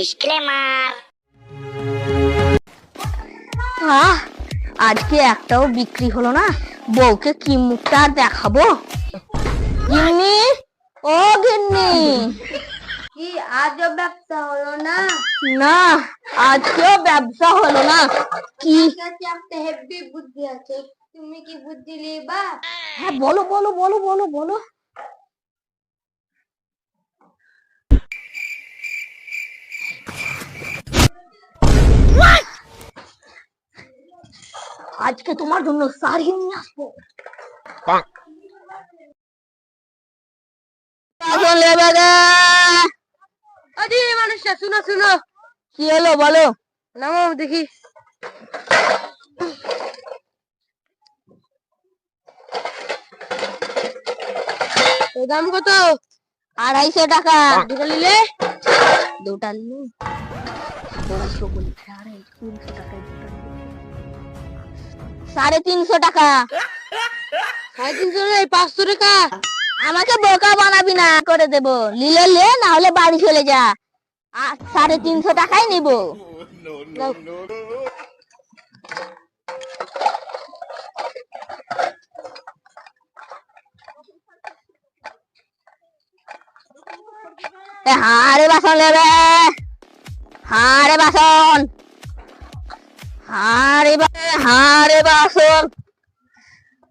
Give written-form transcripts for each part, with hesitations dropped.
Disclaimer. আজকে একটাও বিক্রি হলো না, বউকে কি মুখটা আর দেখাবো। গিন্নি, ও গিন্নি, কি আজও ব্যবসা হলো না? না আজকেও ব্যবসা হলো না। কি? কাছে একটা হেভি বুদ্ধি আছে, তুমি কি বুদ্ধি নিবা? হ্যাঁ বলো বলো বলো বলো বলো। আজকে তোমার জন্য শাড়ি নিয়ে আসবো। আরে মানুষটা শুনো শুনো, কি হলো বলো। নামো দেখি। এর দাম কত? 250 টাকা। দুটো নিলে? দুটা নিলে 200 বলি, 350 টাকায় দুটা নিলে 350 টাকা। 350 নয়, 500 টাকা। আমাকে বোকা বানাবি না, করে দেবো। নিলে লে, না হলে বাড়ি চলে যা। 350 টাকাই নিবো। হারে বাসন নেবে, হারে বাসন, হারে বাসন,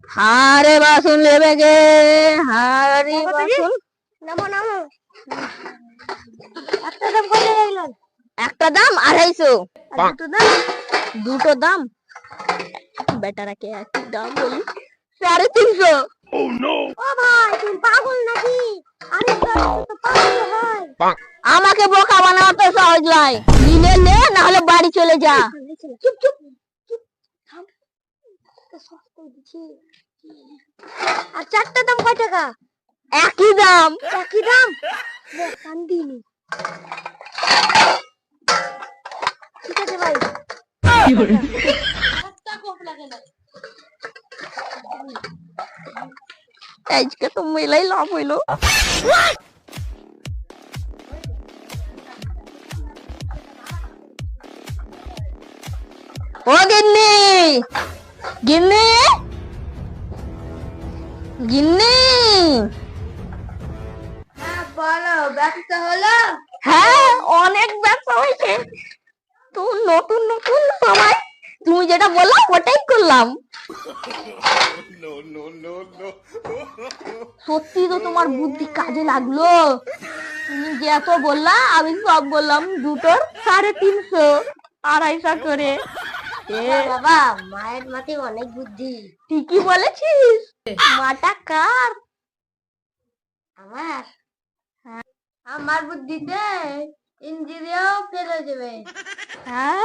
হারে বাসন নেবে গে, হারে বাসন। নামো নামো। একটা দাম কত লাগলো? একটা দাম 250। দুটো দাম? দুটো দাম বেটারাকে একই দাম বলি, 350। ও ভাই, তুমি পাগল নাকি? আরে তো 500 হয়। আমাকে বোকা বানানো তো সহজ নয়। নিলে নে, না হলে বাড়ি চলে যা। চুপ চুপ চুপ, থাম। তো সস্তায় দিছি। আর চারটা দাম কয় টাকা? একই দাম। একই দাম? কান্দিনি। ঠিক আছে ভাই। আজকে তো মেলাই লাভ হইলো। ও গিন্নি, গিন্নি, গিন্নি। হ্যাঁ বলো, ব্যবসা হলো? হ্যাঁ অনেক ব্যবসা হয়েছে তো, নতুন নতুন সময় তুমি যেটা বললাম ওটাই করলাম। সত্যি তো তোমার বুদ্ধি কাজে লাগলো। তুমি যে এত বললা, আমি সব বললাম। দুটোর 350, 250 করে। বাবা, মায়ের মাথায় অনেক বুদ্ধি। ঠিকই বলেছিস। মাটা কার? আমার আমার বুদ্ধিতে ইঞ্জিনিয়ারও ফেলে যাবে। হ্যাঁ